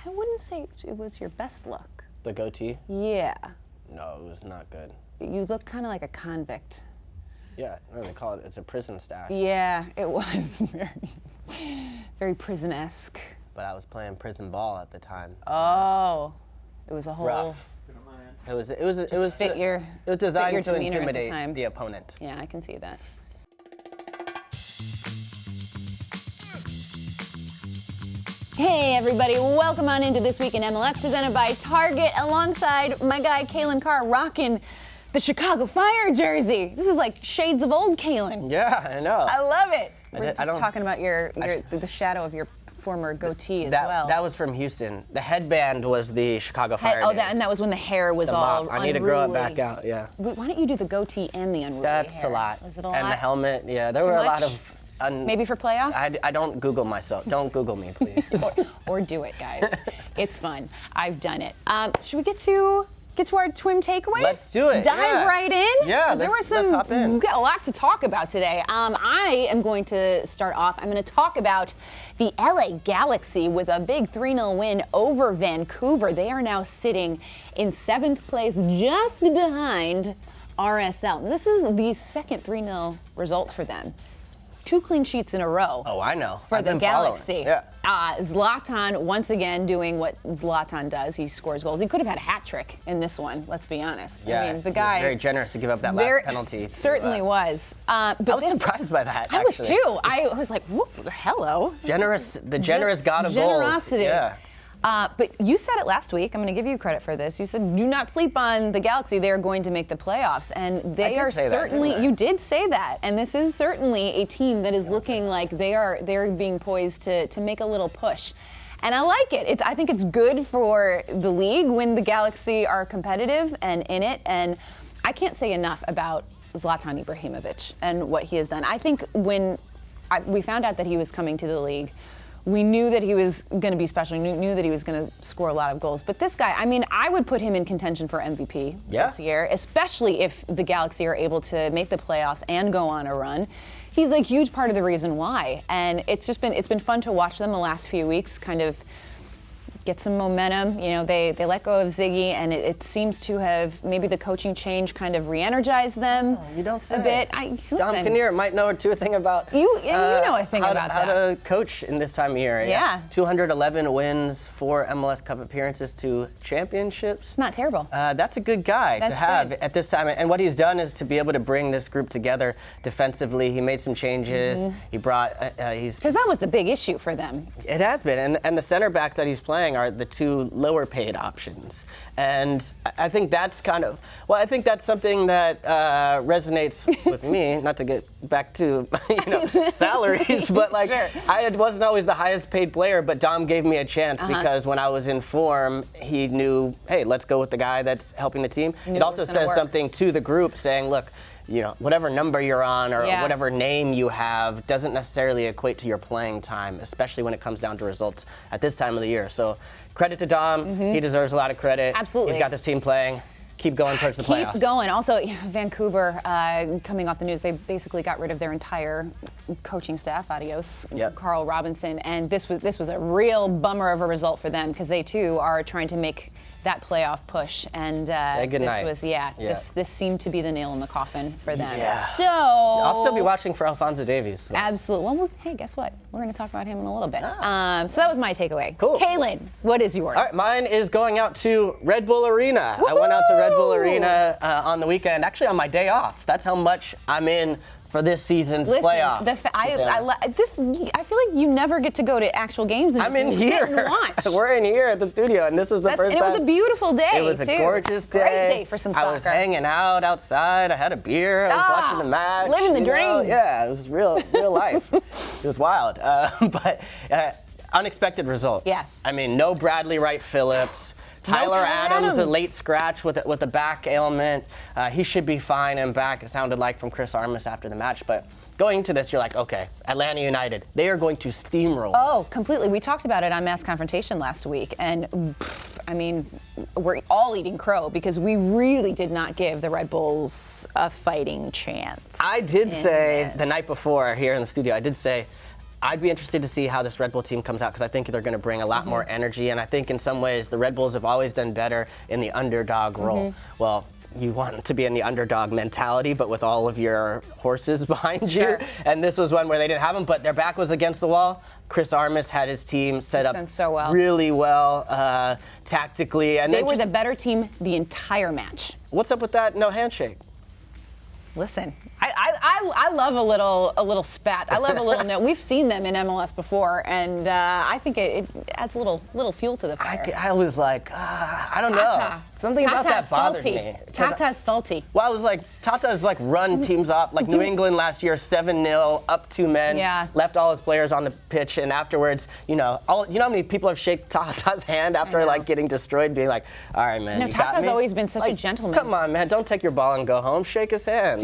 I wouldn't say it was your best look. The goatee? Yeah. No, it was not good. You look kind of like a convict. Yeah, no, they call it's a prison stash. Yeah, it was very prison-esque. But I was playing prison ball at the time. Oh, it was a whole. Rough. It was designed to intimidate the opponent. Yeah, I can see that. Hey everybody, welcome on into This Week in MLS, presented by Target, alongside my guy Calen Carr, rocking the Chicago Fire jersey. This is like shades of old Calen. Yeah, I know. I love it. We're just talking about the shadow of your former goatee as well. That was from Houston. The headband was the Chicago Fire days. And that was when the hair was all unruly. I need to grow it back out, yeah. Why don't you do the goatee and the unruly hair? That's a lot. Was it a lot? And the helmet, yeah. There were a lot of... Maybe for playoffs? I don't Google myself. Don't Google me, please. or do it, guys. It's fun. I've done it. Should we get to our twin takeaways? Let's do it. Dive right in. Yeah, let's hop in. We've got a lot to talk about today. I am going to start off. I'm going to talk about the LA Galaxy with a big 3-0 win over Vancouver. They are now sitting in 7th place, just behind RSL. This is the second 3-0 result for them. 2 clean sheets in a row. Oh, I know. For the Galaxy. Yeah. Zlatan once again doing what Zlatan does. He scores goals. He could have had a hat trick in this one, let's be honest. Yeah, I mean, the guy... was very generous to give up that last penalty. Certainly was. But I was surprised by that, I was too. I was like, whoop, hello. The generous god of generosity. goals. Yeah. But you said it last week. I'm going to give you credit for this. You said, do not sleep on the Galaxy. They are going to make the playoffs. And they are certainly, you did say that. And this is certainly a team that is looking like they're being poised to make a little push. And I like it. I think it's good for the league when the Galaxy are competitive and in it. And I can't say enough about Zlatan Ibrahimovic and what he has done. I think when we found out that he was coming to the league, we knew that he was going to be special. We knew that he was going to score a lot of goals. But this guy, I mean, I would put him in contention for MVP this year, especially if the Galaxy are able to make the playoffs and go on a run. He's a huge part of the reason why. And it's been fun to watch them the last few weeks kind of get some momentum. You know, they let go of Ziggy, and it seems to have maybe the coaching change kind of re-energized them you don't say. a bit. Dom Kinnear might know a thing about you know a thing about how to coach in this time of year. Yeah. 211 wins, 4 MLS Cup appearances, 2 championships. It's not terrible. That's a good guy to have at this time. And what he's done is to be able to bring this group together defensively. He made some changes. Mm-hmm. He brought because that was the big issue for them. It has been, and the center backs that he's playing are the 2 lower paid options. And I think that's I think that's something that resonates with me, not to get back to, salaries, but sure. I wasn't always the highest paid player, but Dom gave me a chance because when I was in form, he knew, hey, let's go with the guy that's helping the team. It also says something to the group saying, look, whatever number you're on or whatever name you have doesn't necessarily equate to your playing time, especially when it comes down to results at this time of the year. So credit to Dom. Mm-hmm. He deserves a lot of credit. Absolutely. He's got this team playing. Keep going towards the playoffs. Keep going. Also, Vancouver, coming off the news, they basically got rid of their entire coaching staff. Adios, Carl Robinson. And this was a real bummer of a result for them because they, too, are trying to make that playoff push. And this seemed to be the nail in the coffin for them. Yeah. So I'll still be watching for Alphonso Davies. Absolutely. Well, hey, guess what? We're going to talk about him in a little bit. So that was my takeaway. Cool. Calen, what is yours? All right, mine is going out to Red Bull Arena. Woo-hoo! I went out to Red Bull Arena on the weekend, actually on my day off. That's how much I'm in for this season's playoffs. I feel like you never get to go to actual games and I'm in sit here. and watch. We're in here at the studio, and this was the first time. It was a beautiful day, It was a gorgeous day. Great day for some soccer. I was hanging out outside. I had a beer. I was watching the match. Living the dream. Yeah, it was real life. It was wild. But unexpected result. Yeah. I mean, no Bradley Wright Phillips. Tyler Adams, a late scratch with a back ailment. He should be fine and back, it sounded like from Chris Armas after the match. But going into this, you're like, okay, Atlanta United, they are going to steamroll. Oh, completely. We talked about it on Mass Confrontation last week. And, I mean, we're all eating crow because we really did not give the Red Bulls a fighting chance. I did say the night before here in the studio, I did say, I'd be interested to see how this Red Bull team comes out because I think they're going to bring a lot more energy. And I think in some ways the Red Bulls have always done better in the underdog role. Well, you want to be in the underdog mentality, but with all of your horses behind you. And this was one where they didn't have them, but their back was against the wall. Chris Armas had his team set up really well tactically. And they were the better team the entire match. What's up with that no handshake? Listen, I love a little spat. I love a little no. We've seen them in MLS before, and I think it adds a little fuel to the fire. I was like, I don't know. Something about that bothered me. Tata's salty. Well, I was like, Tata's like run teams up. Like New England last year, 7-0, up 2 men, left all his players on the pitch, and afterwards, you know how many people have shaken Tata's hand after like getting destroyed, being like, all right, man, no, you got Tata's me? always been such a gentleman. Come on, man, don't take your ball and go home. Shake his hand.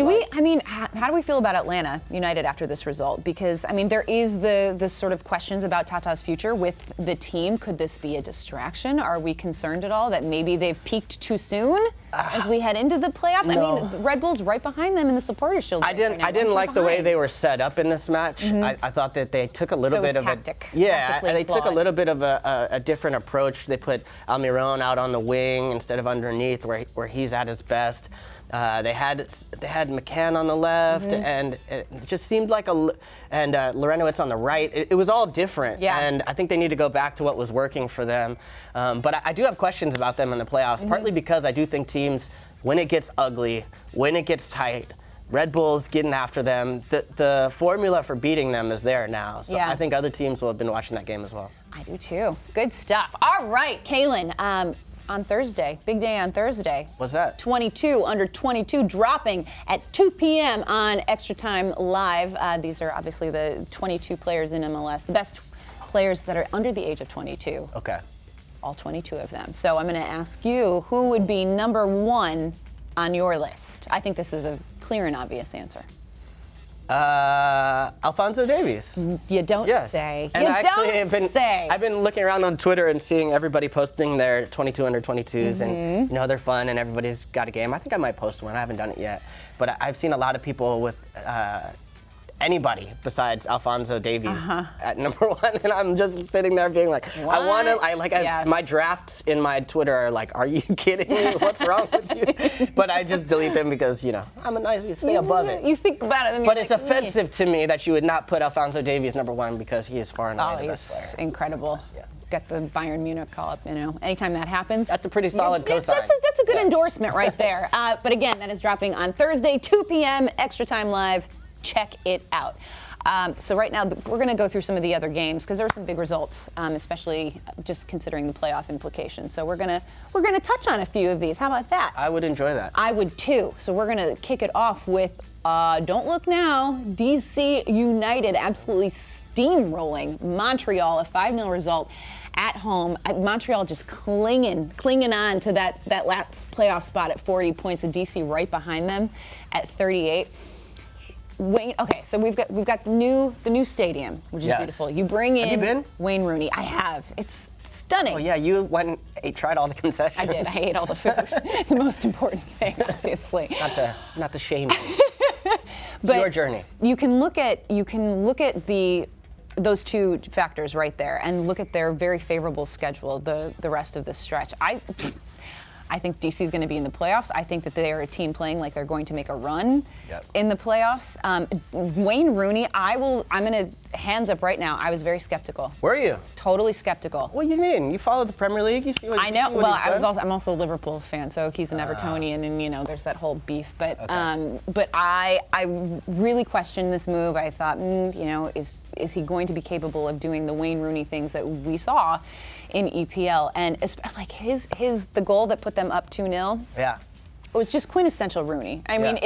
How do we feel about Atlanta United after this result? Because, I mean, there is the sort of questions about Tata's future with the team. Could this be a distraction? Are we concerned at all that maybe they've peaked too soon as we head into the playoffs? No. I mean, the Red Bull's right behind them in the Supporters' Shield. I didn't like the way they were set up in this match. I thought that they took a little bit of they took a little bit of a different approach. They put Almiron out on the wing instead of underneath where he's at his best. They had McCann on the left, and it just seemed like and Lorenowitz on the right. It was all different, and I think they need to go back to what was working for them. But I do have questions about them in the playoffs, partly because I do think teams, when it gets ugly, when it gets tight, Red Bull's getting after them. The formula for beating them is there now. So I think other teams will have been watching that game as well. I do too. Good stuff. All right, Calen. On Thursday, big day on Thursday. What's that? 22 under 22 dropping at 2 p.m. on Extra Time Live. These are obviously the 22 players in MLS, the best players that are under the age of 22. Okay. All 22 of them. So I'm going to ask you, who would be number 1 on your list? I think this is a clear and obvious answer. Alphonso Davies. You don't say. And I've been looking around on Twitter and seeing everybody posting their 22 under 22s, and they're fun, and everybody's got a game. I think I might post one. I haven't done it yet, but I've seen a lot of people with anybody besides Alphonso Davies at number 1, and I'm just sitting there being like, what? I want him. My drafts in my Twitter are like, are you kidding me? What's wrong with you? But I just delete them because I'm a nice, stay above it. You think about it, then but it's offensive to me that you would not put Alphonso Davies number 1 because he is far and away the best player. Incredible. Yeah. Got the Bayern Munich call up, anytime that happens. That's a pretty solid cosign. That's a good endorsement right there. But again, that is dropping on Thursday, 2 p.m., Extra Time Live. Check it out. So right now, we're going to go through some of the other games because there were some big results, especially just considering the playoff implications. So we're gonna touch on a few of these. How about that? I would enjoy that. I would too. So we're going to kick it off with don't look now. DC United absolutely steamrolling Montreal, a 5-0 result at home. Montreal just clinging on to that last playoff spot at 40 points, with DC right behind them at 38. Okay, so we've got the new stadium, which is beautiful. You bring in Have you been? Wayne Rooney. I have. It's stunning. Oh yeah, you went and tried all the concessions. I did. I ate all the food. The most important thing, obviously. Not to shame you. It's your journey. You can look at those two factors right there and look at their very favorable schedule the rest of this stretch. I think DC is going to be in the playoffs. I think that they are a team playing like they're going to make a run in the playoffs. Wayne Rooney, I'm going to hands up right now. I was very skeptical. Were you? Totally skeptical. What do you mean? You follow the Premier League. You see what I know. You see what I'm also a Liverpool fan, so he's an Evertonian, and there's that whole beef. But but I really questioned this move. I thought, is he going to be capable of doing the Wayne Rooney things that we saw in EPL? And like the goal that put them up 2-0. Yeah. It was just quintessential Rooney. I mean,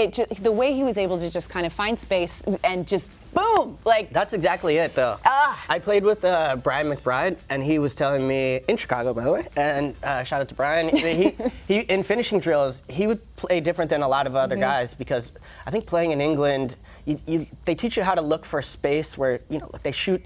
the way he was able to just kind of find space and just boom, like. That's exactly it, though. I played with Brian McBride, and he was telling me in Chicago, by the way. And shout out to Brian. He in finishing drills, he would play different than a lot of other guys, because I think playing in England, they teach you how to look for space where they shoot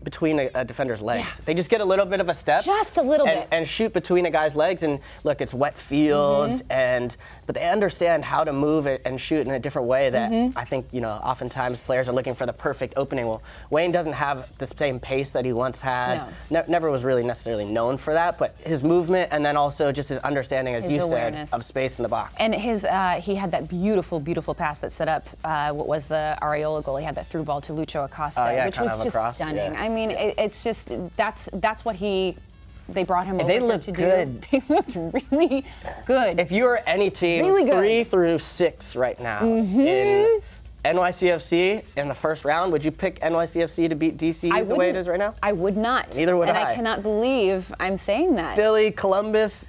between a defender's legs. They just get a little bit of a step. Just a little bit. And shoot between a guy's legs. And look, it's wet fields, but they understand how to move it and shoot in a different way that I think, oftentimes players are looking for the perfect opening. Well, Wayne doesn't have the same pace that he once had. Never was really necessarily known for that, but his movement and then also just his understanding, as you said, of space in the box. And he had that beautiful, beautiful pass that set up what was the Areola goal. He had that through ball to Lucho Acosta, which was just stunning. I mean, it's just that's what they brought him over to good. do. They looked really good. If you were any team, really 3 through 6 right now in NYCFC in the first round, would you pick NYCFC to beat DC the way it is right now? I would not. Neither would I. And I cannot believe I'm saying that. Philly, Columbus,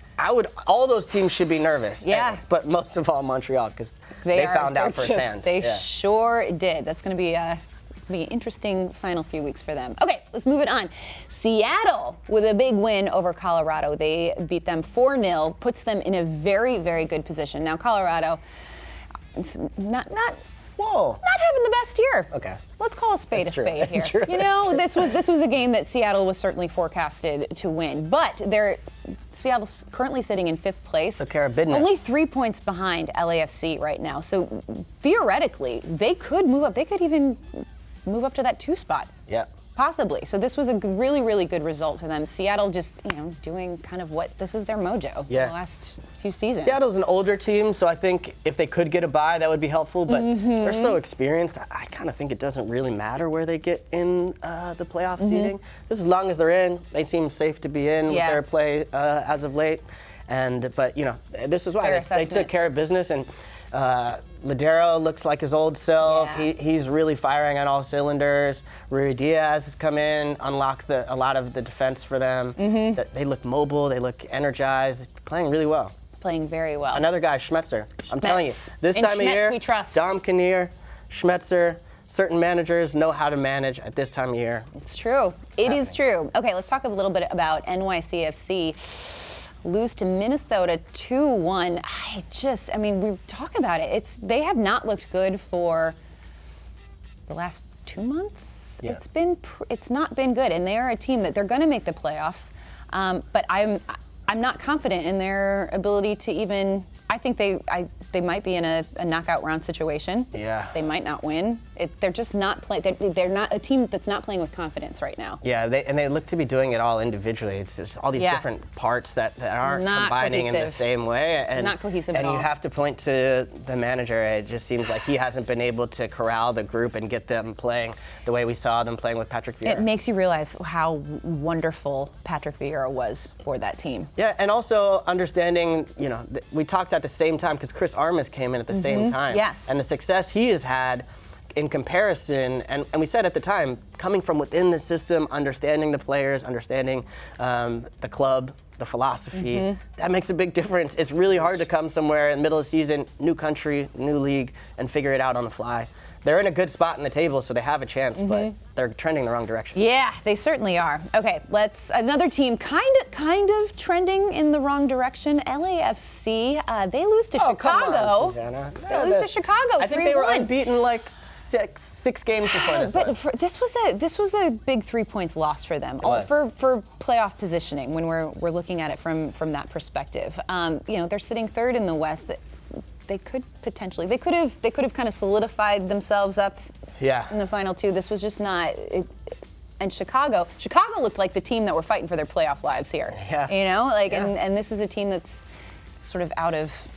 all those teams should be nervous. Yeah. But most of all, Montreal, because they found out firsthand. They sure did. That's going to be an interesting final few weeks for them. Okay, let's move it on. Seattle with a big win over Colorado. They beat them 4-0, puts them in a very, very good position. Now, Colorado, it's not having the best year. Okay. Let's call a spade That's a spade true. here. This was a game that Seattle was certainly forecasted to win, but Seattle's currently sitting in 5th place. Took care of business. Only 3 points behind LAFC right now. So theoretically, they could move up. They could even move up to that 2 spot. Yeah. Possibly. So this was a really, really good result for them. Seattle just, doing kind of this is their mojo in the last few seasons. Seattle's an older team, so I think if they could get a bye, that would be helpful, but they're so experienced, I kind of think it doesn't really matter where they get in the playoff seeding. Just as long as they're in, they seem safe to be in with their play as of late. But this is why they took care of business, and Ladero looks like his old self. Yeah. He's really firing on all cylinders. Rui Diaz has come in, unlocked a lot of the defense for them. They look mobile, they look energized, playing really well. Playing very well. Another guy, Schmetzer. I'm telling you, this In time Schmetz of year, we trust. Dom Kinnear, Schmetzer, certain managers know how to manage at this time of year. It's true. It is true. Okay, let's talk a little bit about NYCFC. Lose to Minnesota 2-1. We talk about it. They have not looked good for the last 2 months. Yeah. It's not been good, and they are a team that they're going to make the playoffs. But I'm not confident in their ability to even. I think they might be in a knockout round situation. Yeah. They might not win. They're just not playing. They're not a team that's not playing with confidence right now. Yeah, they look to be doing it all individually. It's just all these different parts that aren't Not combining cohesive. in the same way. And, Not cohesive at and all. you have to point to the manager. It just seems like he hasn't been able to corral the group and get them playing the way we saw them playing with Patrick Vieira. It makes you realize how wonderful Patrick Vieira was for that team. Yeah, and also understanding, we talked at the same time because Chris Armas came in at the same time. Yes. And the success he has had in comparison, and we said at the time, coming from within the system, understanding the players, understanding the club, the philosophy, that makes a big difference. It's really hard to come somewhere in the middle of the season, new country, new league, and figure it out on the fly. They're in a good spot in the table, so they have a chance, but they're trending the wrong direction. Yeah, they certainly are. Okay, another team kind of trending in the wrong direction. LAFC, they lose to Chicago. Come on, Susannah. They lose to Chicago. I think they were unbeaten like six games before this one. But this was a big 3 points lost for them for playoff positioning when we're looking at it from that perspective. They're sitting 3rd in the West. They could have kind of solidified themselves up in the final 2. This was just not it. And Chicago looked like the team that were fighting for their playoff lives here. Yeah. And this is a team that's sort of out of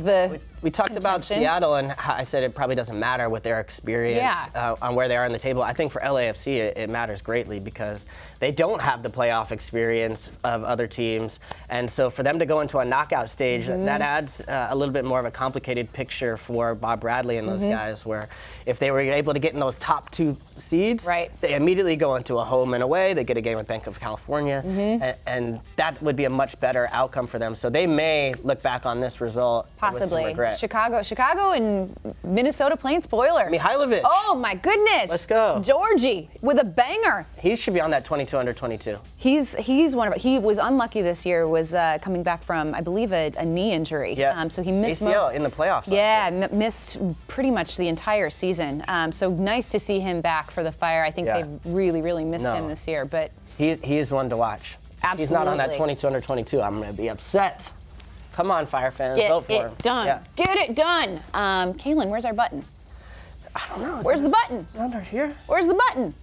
the We talked about Seattle and how I said it probably doesn't matter with their experience on where they are on the table. I think for LAFC it matters greatly because they don't have the playoff experience of other teams. And so for them to go into a knockout stage, that adds a little bit more of a complicated picture for Bob Bradley and those guys, where if they were able to get in those top 2 seeds, they immediately go into a home and away. They get a game with Bank of California, and that would be a much better outcome for them. So they may look back on this result with some regret. regret. Chicago and Minnesota playing spoiler. Mihailovic. Oh my goodness. Let's go. Georgie with a banger. He should be on that 22 under 22. He was unlucky this year. Was coming back from, I believe, a knee injury. Yeah. So he missed ACL in the playoffs. missed pretty much the entire season. So nice to see him back for the Fire. I think they really, really missed him this year. But he is one to watch. Absolutely. He's not on that 22 under 22. I'm going to be upset. Come on, Fire fans, vote for him. Get it done. Yeah. Get it done. Calen, where's our button? I don't know. Where's the button? It's under here. Where's the button?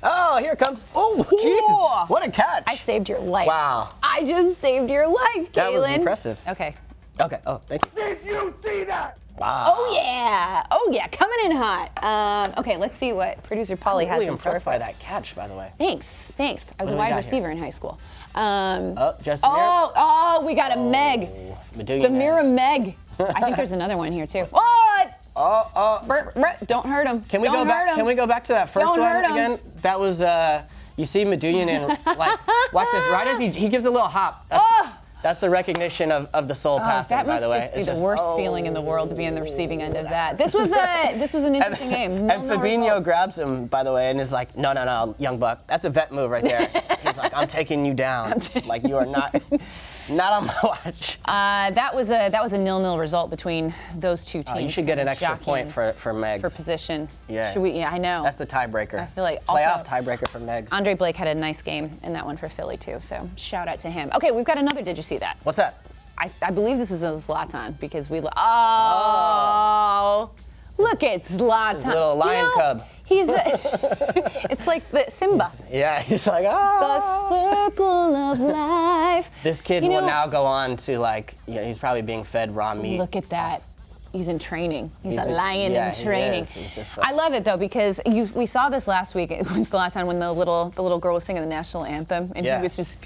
Oh, here it comes. Oh, jeez. What a catch. I saved your life. Wow. I just saved your life, Calen. That was impressive. Okay. Okay. Oh, thank you. Did you see that? Wow. Oh yeah, coming in hot. Okay, let's see what producer Polly has really in store. impressed by that catch, by the way. Thanks. I was a do we wide got receiver here? in high school. Justin We got a Meg. The Mira Meg. I think there's another one here too. What? Don't hurt him. Can we go back? Can we go back to that first Don't one hurt him. again? That was you see Medunyan and like watch this. Right as he gives a little hop. That's the recognition of the soul passing. That by must the way, just be the worst feeling in the world to be on the receiving end of that. This was an interesting game. And Fabinho grabs him, by the way, and is like, no, young buck. That's a vet move right there. He's like, I'm taking you down. Like you are not on my watch. That was a 0-0 result between those two teams. You should get an extra point for Megs. For position. Yeah. Should we? Yeah, I know. That's the tiebreaker. I feel like playoff tiebreaker for Megs. Andre Blake had a nice game in that one for Philly too. So shout out to him. Okay, we've got another. Did you see that? What's that? I believe this is a Zlatan because we. Look at Zlatan. His little lion cub. He's. It's like the Simba. Yeah, he's like, The circle of life. This kid will now go on to he's probably being fed raw meat. Look at that. He's in training. He's a lion in he training. is. He's just I love it though because we saw this last week. It was the last time when the little girl was singing the national anthem and his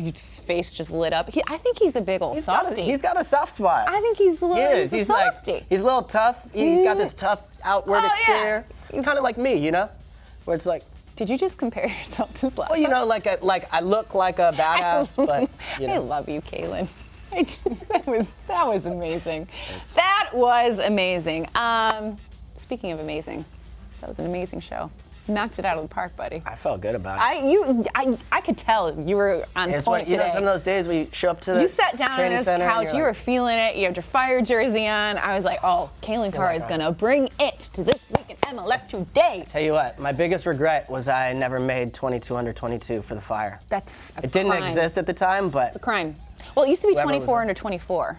face just lit up. I think he's a big old softy. He's got a soft spot. I think he's a little he's a softy. He's a little tough. He's got this tough outward exterior. He's kind of like me, where it's like. Did you just compare yourself to Zlatan? Well, I look like a badass, but I love you, Calen. That was amazing. That was amazing. Speaking of amazing, that was an amazing show. Knocked it out of the park, buddy. I felt good about it. I could tell you were on point today. Some of those days we show up to the You sat down on this couch, you were feeling it, you had your Fire jersey on. I was like, oh, Calen Carr is going to bring it to this week in MLS today. Tell you what, my biggest regret was I never made 22 under 22 for the Fire. That's a It didn't crime. exist at the time, but. It's a crime. Well, it used to be Whoever 24 under 24.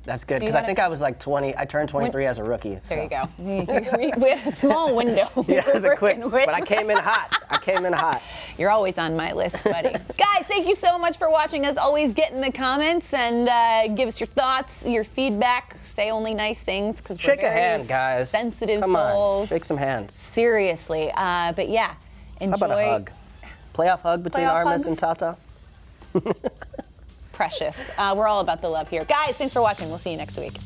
That's good, So because I think I was like 20. I turned 23 as a rookie. So. There you go. We had a small window. Yeah, it was a quick, but I came in hot. You're always on my list, buddy. Guys, thank you so much for watching. As always, get in the comments and give us your thoughts, your feedback. Say only nice things because we're Shake a hand, guys. Sensitive Come souls. on, shake some hands. Seriously. But yeah, enjoy. How about a hug? Playoff hug between Playoff Armis hugs? and Tata? Precious. We're all about the love here. Guys, thanks for watching. We'll see you next week.